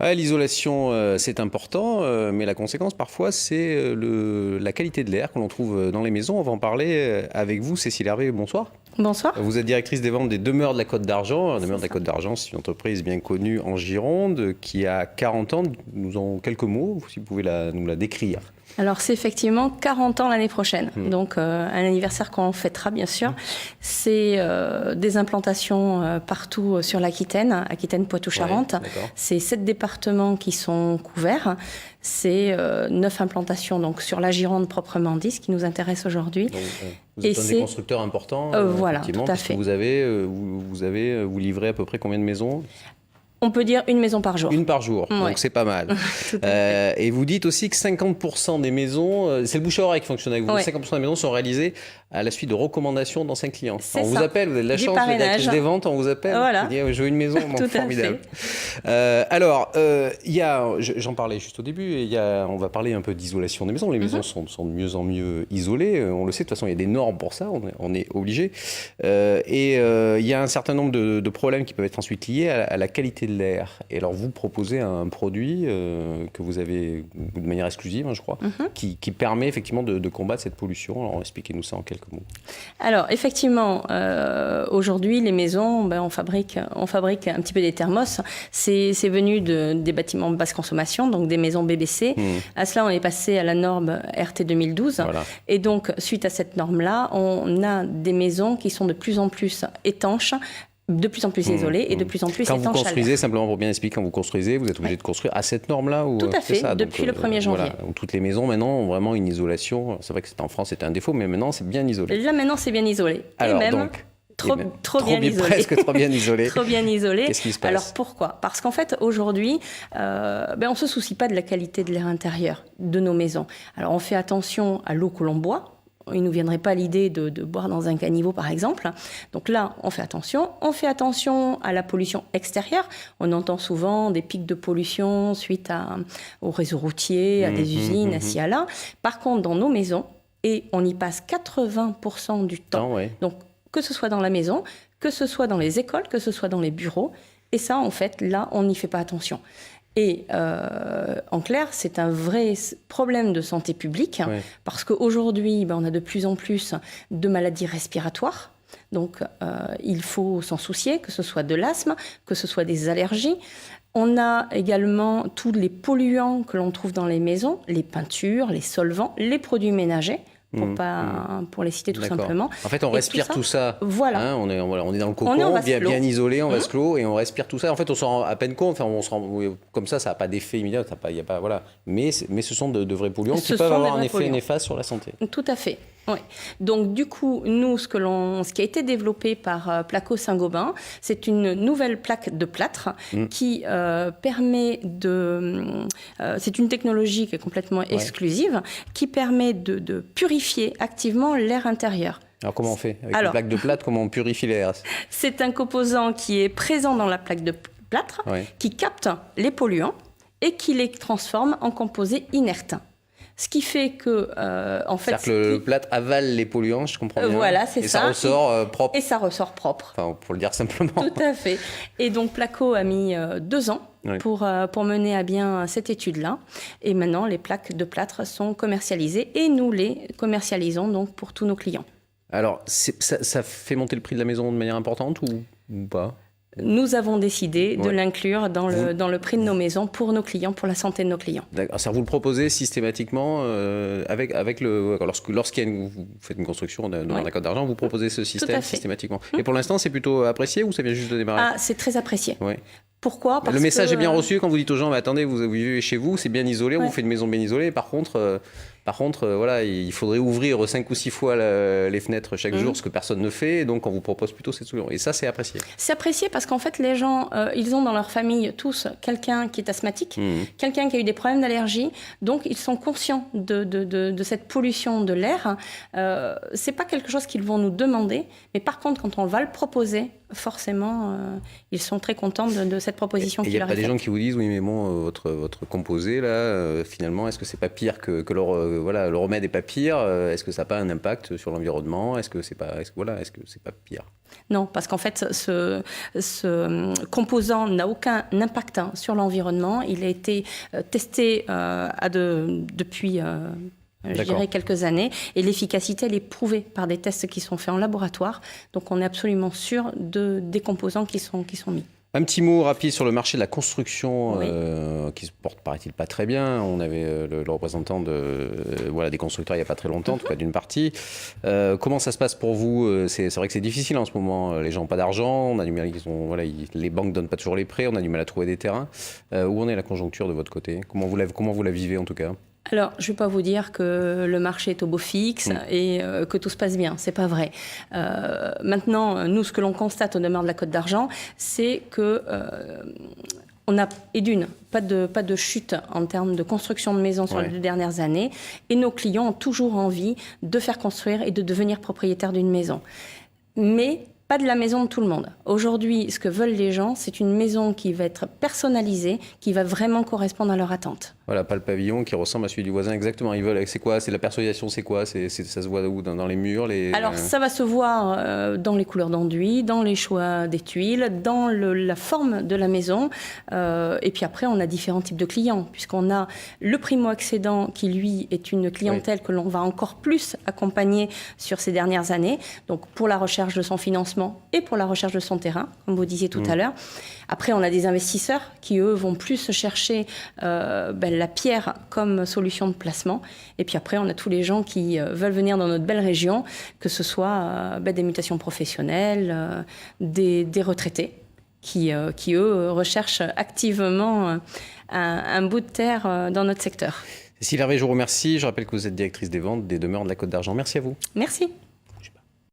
Ah, l'isolation, c'est important, mais la conséquence parfois, c'est la qualité de l'air que l'on trouve dans les maisons. On va en parler avec vous, Cécile Hervé. Bonsoir. Bonsoir. Vous êtes directrice des ventes des Demeures de la Côte d'Argent. Demeures de la ça. Côte d'Argent, c'est une entreprise bien connue en Gironde qui a 40 ans. Nous en quelques mots, si vous pouvez nous la décrire. Alors c'est effectivement 40 ans l'année prochaine, donc un anniversaire qu'on fêtera bien sûr. C'est des implantations partout sur l'Aquitaine, Aquitaine-Poitou-Charentes. Ouais, c'est 7 départements qui sont couverts. C'est 9 implantations donc sur la Gironde proprement dit, ce qui nous intéresse aujourd'hui. Vous êtes un des constructeurs importants, voilà, tout à fait. Vous livrez à peu près combien de maisons ? On peut dire une maison par jour. Une par jour, Ouais. donc c'est pas mal. Et vous dites aussi que 50% des maisons, c'est le bouche à oreille qui fonctionne avec vous, Ouais. 50% des maisons sont réalisées à la suite de recommandations d'anciens clients. C'est On vous ça. appelle, vous avez de la Du chance, vous êtes parrainage. directrice des ventes, on vous appelle, Voilà. vous dites, je veux une maison, bon, Tout à formidable. J'en parlais juste au début, on va parler un peu d'isolation des maisons. Les maisons sont de mieux en mieux isolées, on le sait, de toute façon il y a des normes pour ça, on est obligé. Il y a un certain nombre de problèmes qui peuvent être ensuite liés à la qualité de l'air. Et alors vous proposez un produit que vous avez de manière exclusive, je crois, qui permet effectivement de combattre cette pollution. Alors expliquez-nous ça en quelques mots. Alors effectivement, aujourd'hui les maisons, on fabrique un petit peu des thermos. C'est venu des bâtiments de basse consommation, donc des maisons BBC. À cela, on est passé à la norme RT 2012. Voilà. Et donc suite à cette norme-là, on a des maisons qui sont de plus en plus étanches, de plus en plus isolées et de plus en plus Quand vous étanches à l'air. construisez, simplement pour bien expliquer, quand vous construisez, vous êtes obligé de construire à cette norme-là ou, Tout à c'est fait, ça, depuis le 1er janvier. Voilà, où toutes les maisons maintenant ont vraiment une isolation. C'est vrai que en France c'était un défaut, mais maintenant c'est bien isolé. Là maintenant c'est bien isolé. Alors, et même donc, trop bien isolé. Presque trop bien isolé. Trop bien isolé. Qu'est-ce qui se passe ? Alors pourquoi ? Parce qu'en fait aujourd'hui, on se soucie pas de la qualité de l'air intérieur de nos maisons. Alors on fait attention à l'eau que l'on boit. Il ne nous viendrait pas l'idée de boire dans un caniveau, par exemple. Donc là, on fait attention. On fait attention à la pollution extérieure. On entend souvent des pics de pollution suite au réseau routier, à des usines, ci, à là. Par contre, dans nos maisons, et on y passe 80% du temps, donc que ce soit dans la maison, que ce soit dans les écoles, que ce soit dans les bureaux. Et ça, en fait, là, on n'y fait pas attention. Et en clair, c'est un vrai problème de santé publique parce qu'aujourd'hui, on a de plus en plus de maladies respiratoires. Donc, il faut s'en soucier, que ce soit de l'asthme, que ce soit des allergies. On a également tous les polluants que l'on trouve dans les maisons, les peintures, les solvants, les produits ménagers. Pour les citer tout simplement. En fait, on respire tout ça. Voilà. Hein, on est dans le cocon, bien isolé, en vase clos, et on respire tout ça. En fait, on s'en rend à peine compte. Enfin, comme ça n'a pas d'effet immédiat. Y a pas, voilà. Mais ce sont de vrais polluants qui peuvent avoir un effet néfaste sur la santé. Tout à fait. Oui. Donc du coup, nous, ce qui a été développé par Placo Saint-Gobain, c'est une nouvelle plaque de plâtre qui permet c'est une technologie qui est complètement exclusive, qui permet de purifier activement l'air intérieur. Alors comment on fait avec une plaque de plâtre? Comment on purifie l'air? C'est un composant qui est présent dans la plaque de plâtre, qui capte les polluants et qui les transforme en composés inertes. Ce qui fait que, en fait... C'est-à-dire que le plâtre avale les polluants, je comprends bien. Voilà, c'est ça. Et ça ressort propre. Et ça ressort propre. Enfin, pour le dire simplement. Tout à fait. Et donc, Placo a mis 2 ans pour mener à bien cette étude-là. Et maintenant, les plaques de plâtre sont commercialisées et nous les commercialisons donc pour tous nos clients. Alors, ça fait monter le prix de la maison de manière importante ou pas ? Nous avons décidé de l'inclure dans le prix de nos maisons pour nos clients, pour la santé de nos clients. D'accord. Ça, vous le proposez systématiquement lorsqu'il vous faites une construction dans la Côte d'Argent, vous proposez ce système systématiquement. Et pour l'instant, c'est plutôt apprécié ou ça vient juste de démarrer ? Ah, c'est très apprécié. Pourquoi ? Le message est bien reçu quand vous dites aux gens, mais attendez, vous vivez chez vous, c'est bien isolé, on vous fait une maison bien isolée. Par contre, voilà, il faudrait ouvrir 5 ou 6 fois les fenêtres chaque jour, ce que personne ne fait. Et donc, on vous propose plutôt cette solution. Et ça, c'est apprécié. C'est apprécié parce qu'en fait, les gens, ils ont dans leur famille tous quelqu'un qui est asthmatique, quelqu'un qui a eu des problèmes d'allergie. Donc, ils sont conscients de cette pollution de l'air. C'est pas quelque chose qu'ils vont nous demander. Mais par contre, quand on va le proposer, forcément, ils sont très contents de cette proposition qu'il leur est faite. Il n'y a pas des gens qui vous disent, oui, mais bon, votre composé, là, finalement, est-ce que c'est pas pire que leur voilà, le remède n'est pas pire? Est-ce que ça n'a pas un impact sur l'environnement? Est-ce que c'est pas pire? Non, parce qu'en fait, ce composant n'a aucun impact sur l'environnement. Il a été testé depuis... je dirais quelques années, et l'efficacité, elle est prouvée par des tests qui sont faits en laboratoire. Donc, on est absolument sûr des composants qui sont mis. Un petit mot rapide sur le marché de la construction, Oui. qui se porte, paraît-il, pas très bien. On avait le représentant des constructeurs il n'y a pas très longtemps, en tout cas d'une partie. Comment ça se passe pour vous? C'est vrai que c'est difficile en ce moment. Les gens n'ont pas d'argent, on a du mal, les banques ne donnent pas toujours les prêts, on a du mal à trouver des terrains. Où en est la conjoncture de votre côté? Comment vous la vivez en tout cas? Alors, je ne vais pas vous dire que le marché est au beau fixe et que tout se passe bien. C'est pas vrai. Maintenant, nous, ce que l'on constate au demeure de la Côte d'Argent, c'est que on a, pas de chute en termes de construction de maisons sur les 2 dernières années, et nos clients ont toujours envie de faire construire et de devenir propriétaires d'une maison. Mais pas de la maison de tout le monde. Aujourd'hui, ce que veulent les gens, c'est une maison qui va être personnalisée, qui va vraiment correspondre à leur attente. Voilà, pas le pavillon qui ressemble à celui du voisin exactement. Ils veulent, c'est quoi? C'est la personnalisation, c'est quoi? Ça se voit où? Dans les murs? Alors, ça va se voir dans les couleurs d'enduit, dans les choix des tuiles, dans la forme de la maison. Et puis après, on a différents types de clients, puisqu'on a le primo-accédant qui, lui, est une clientèle que l'on va encore plus accompagner sur ces dernières années. Donc, pour la recherche de son financement et pour la recherche de son terrain, comme vous disiez tout à l'heure. Après, on a des investisseurs qui, eux, vont plus chercher la pierre comme solution de placement. Et puis après, on a tous les gens qui veulent venir dans notre belle région, que ce soit des mutations professionnelles, des retraités, qui eux, recherchent activement un bout de terre dans notre secteur. Cécile Hervé, je vous remercie. Je rappelle que vous êtes directrice des ventes des demeures de la Côte d'Argent. Merci à vous. Merci.